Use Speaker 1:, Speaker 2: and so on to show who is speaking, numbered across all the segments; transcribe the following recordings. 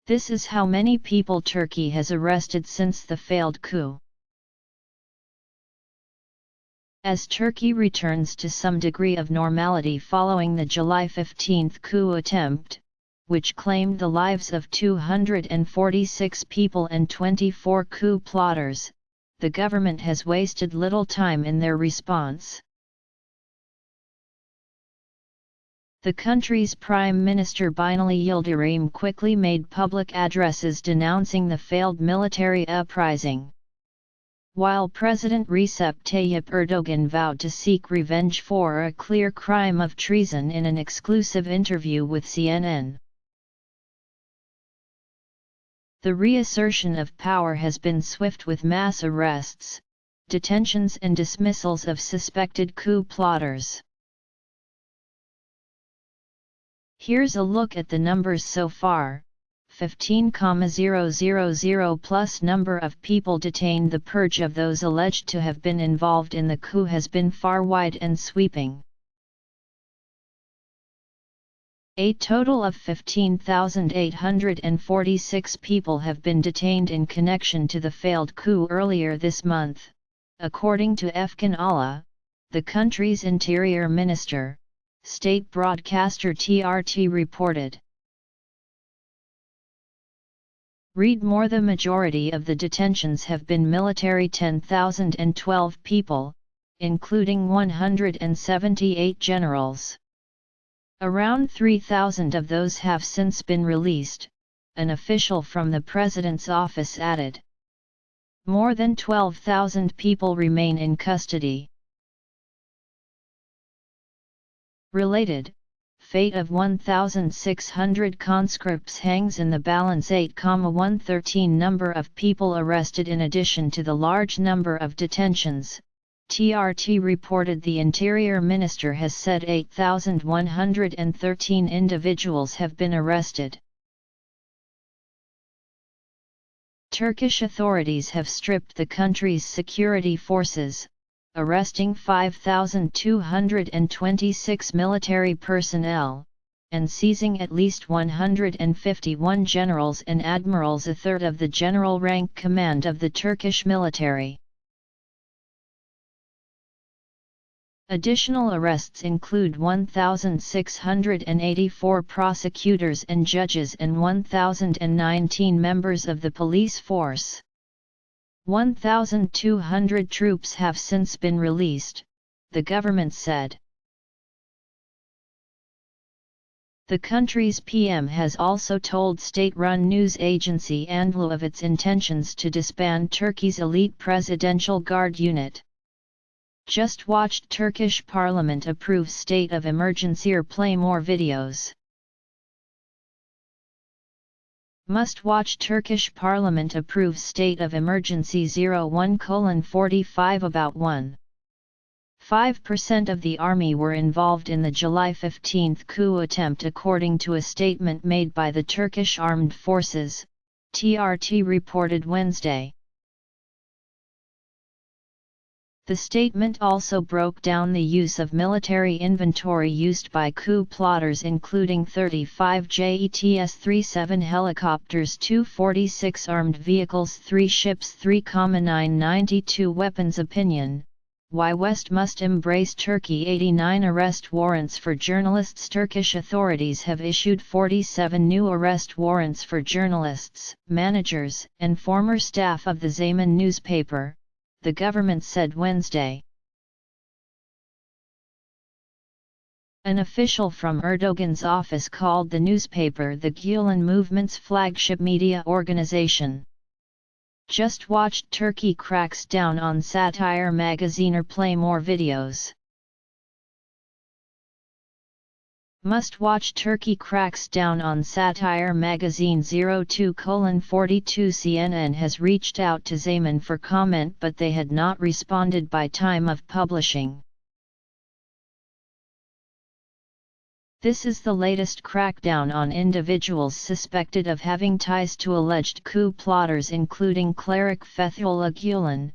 Speaker 1: This is how many people Turkey has arrested since the failed coup. As Turkey returns to some degree of normality following the July 15 coup attempt, which claimed the lives of 246 people and 24 coup plotters, the government has wasted little time in their response. The country's Prime Minister Binali Yildirim quickly made public addresses denouncing the failed military uprising. While President Recep Tayyip Erdogan vowed to seek revenge for a clear crime of treason in an exclusive interview with CNN. The reassertion of power has been swift with mass arrests, detentions and dismissals of suspected coup plotters. Here's a look at the numbers so far. 15,000 plus number of people detained. The purge of those alleged to have been involved in the coup has been far wide and sweeping. A total of 15,846 people have been detained in connection to the failed coup earlier this month, according to Efkan Ala, the country's interior minister, state broadcaster TRT reported. Read more. The majority of the detentions have been military. 10,012 people, including 178 generals. Around 3,000 of those have since been released, an official from the president's office added. More than 12,000 people remain in custody. Related, fate of 1,600 conscripts hangs in the balance. 8,113 number of people arrested. In addition to the large number of detentions, TRT reported the Interior Minister has said 8,113 individuals have been arrested. Turkish authorities have stripped the country's security forces, arresting 5,226 military personnel, and seizing at least 151 generals and admirals, a third of the general rank command of the Turkish military. Additional arrests include 1,684 prosecutors and judges and 1,019 members of the police force. 1,200 troops have since been released, the government said. The country's PM has also told state-run news agency Anadolu of its intentions to disband Turkey's elite presidential guard unit. Just watched Turkish parliament approve state of emergency or play more videos. Must watch Turkish Parliament approves state of emergency 01:45. About 1.5% of the army were involved in the July 15 coup attempt, according to a statement made by the Turkish Armed Forces, TRT reported Wednesday. The statement also broke down the use of military inventory used by coup plotters, including 35 Jets-37 helicopters, 246 armed vehicles, 3 ships, 3,992 weapons. Opinion: Why West must embrace Turkey. 89 arrest warrants for journalists. Turkish authorities have issued 47 new arrest warrants for journalists, managers, and former staff of the Zaman newspaper, the government said Wednesday. An official from Erdogan's office called the newspaper the Gülen movement's flagship media organization. Just watched Turkey cracks down on satire magazine or play more videos. Must watch Turkey cracks down on satire magazine 02:42. CNN has reached out to Zaman for comment, but they had not responded by time of publishing. This is the latest crackdown on individuals suspected of having ties to alleged coup plotters, including cleric Fethullah Gülen,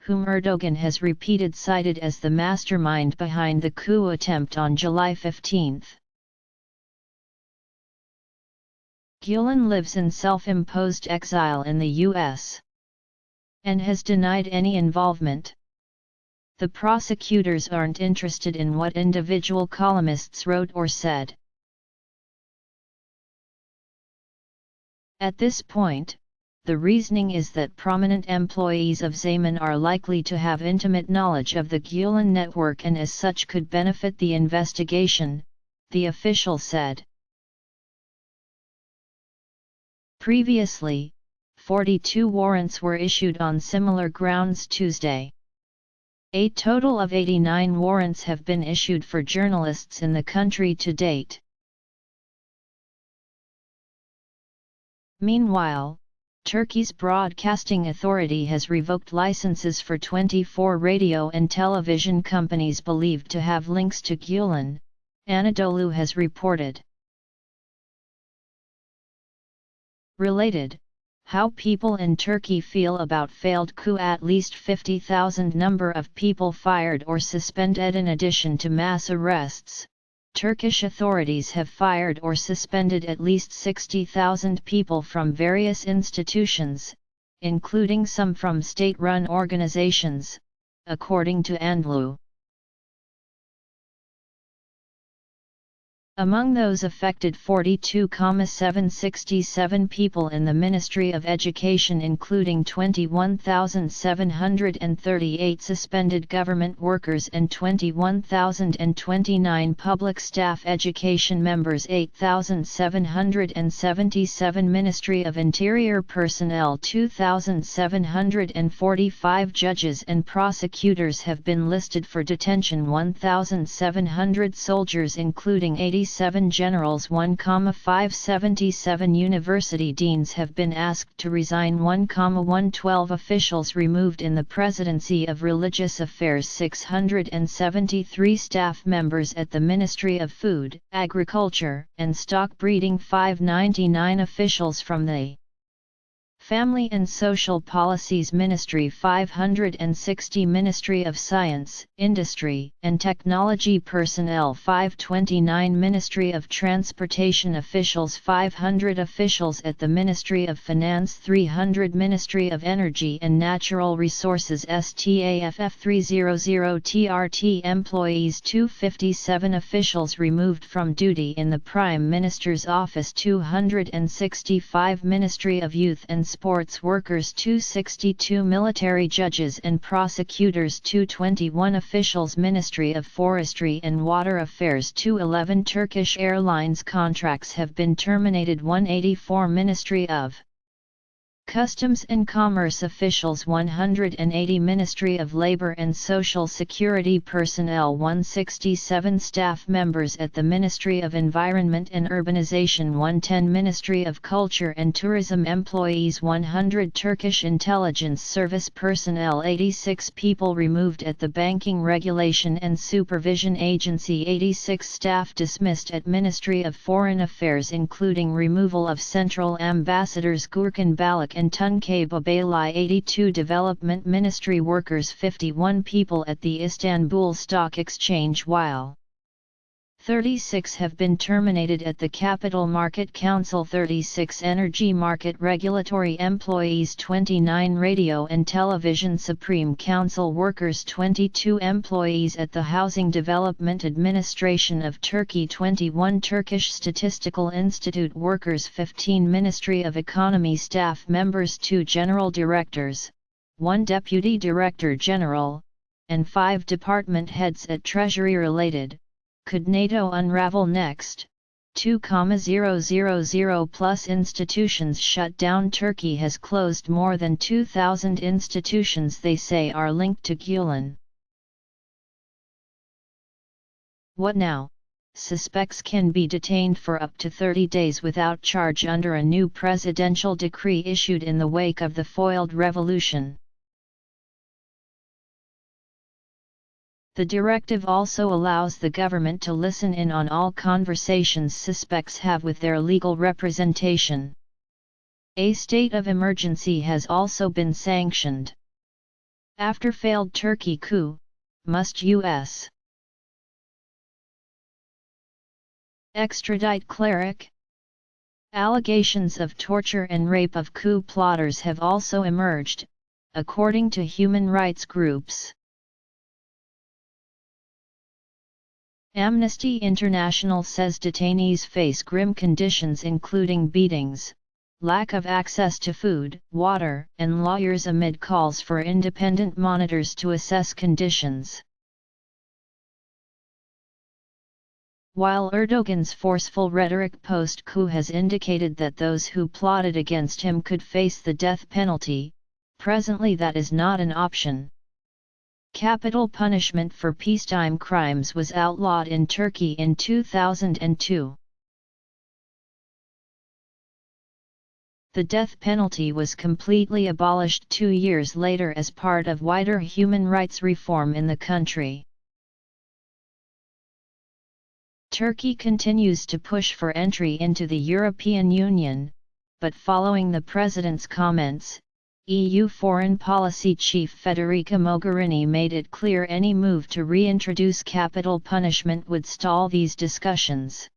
Speaker 1: whom Erdogan has repeatedly cited as the mastermind behind the coup attempt on July 15. Gülen lives in self-imposed exile in the U.S. and has denied any involvement. The prosecutors aren't interested in what individual columnists wrote or said. At this point, the reasoning is that prominent employees of Zeman are likely to have intimate knowledge of the Gülen network and as such could benefit the investigation, the official said. Previously, 42 warrants were issued on similar grounds Tuesday. A total of 89 warrants have been issued for journalists in the country to date. Meanwhile, Turkey's broadcasting authority has revoked licenses for 24 radio and television companies believed to have links to Gülen, Anadolu has reported. Related, how people in Turkey feel about failed coup. At least 50,000 number of people fired or suspended. In addition to mass arrests, Turkish authorities have fired or suspended at least 60,000 people from various institutions, including some from state-run organizations, according to Anadolu. Among those affected, 42,767 people in the Ministry of Education, including 21,738 suspended government workers and 21,029 public staff education members, 8,777 Ministry of Interior personnel, 2,745 judges and prosecutors have been listed for detention, 1,700 soldiers including 87 generals, 1,577 university deans have been asked to resign, 1,112 officials removed in the Presidency of Religious Affairs, 673 staff members at the Ministry of Food, Agriculture, and Stock Breeding, 599 officials from the Family and Social Policies Ministry, 560 Ministry of Science, Industry, and Technology personnel, 529 Ministry of Transportation officials, 500 officials at the Ministry of Finance, 300 Ministry of Energy and Natural Resources STAFF, 300 TRT employees, 257 officials removed from duty in the Prime Minister's office, 265 Ministry of Youth and Sports workers, 262 military judges and prosecutors, 221 officials Ministry of Forestry and Water Affairs, 211 Turkish Airlines contracts have been terminated, 184 Ministry of Customs and Commerce officials, 180 Ministry of Labor and Social Security personnel, 167 staff members at the Ministry of Environment and Urbanization, 110 Ministry of Culture and Tourism employees, 100 Turkish Intelligence Service personnel, 86 people removed at the Banking Regulation and Supervision Agency, 86 staff dismissed at Ministry of Foreign Affairs including removal of Central Ambassadors Gürkan Balak and Tunçe Babaylay, 82 Development Ministry workers, 51 people at the Istanbul Stock Exchange, while 36 have been terminated at the Capital Market Council, 36 Energy Market Regulatory employees, 29 Radio and Television Supreme Council workers, 22 employees at the Housing Development Administration of Turkey, 21 Turkish Statistical Institute workers, 15 Ministry of Economy staff members, 2 general directors, 1 deputy director general, and 5 department heads at Treasury related. Could NATO unravel next? 2,000 plus institutions shut down. Turkey has closed more than 2,000 institutions they say are linked to Gülen. What now? Suspects can be detained for up to 30 days without charge under a new presidential decree issued in the wake of the foiled revolution. The directive also allows the government to listen in on all conversations suspects have with their legal representation. A state of emergency has also been sanctioned. After failed Turkey coup, must U.S. extradite cleric? Allegations of torture and rape of coup plotters have also emerged, according to human rights groups. Amnesty International says detainees face grim conditions including beatings, lack of access to food, water, and lawyers amid calls for independent monitors to assess conditions. While Erdogan's forceful rhetoric post-coup has indicated that those who plotted against him could face the death penalty, presently that is not an option. Capital punishment for peacetime crimes was outlawed in Turkey in 2002. The death penalty was completely abolished 2 years later as part of wider human rights reform in the country. Turkey continues to push for entry into the European Union, but following the President's comments, EU Foreign Policy Chief Federica Mogherini made it clear any move to reintroduce capital punishment would stall these discussions.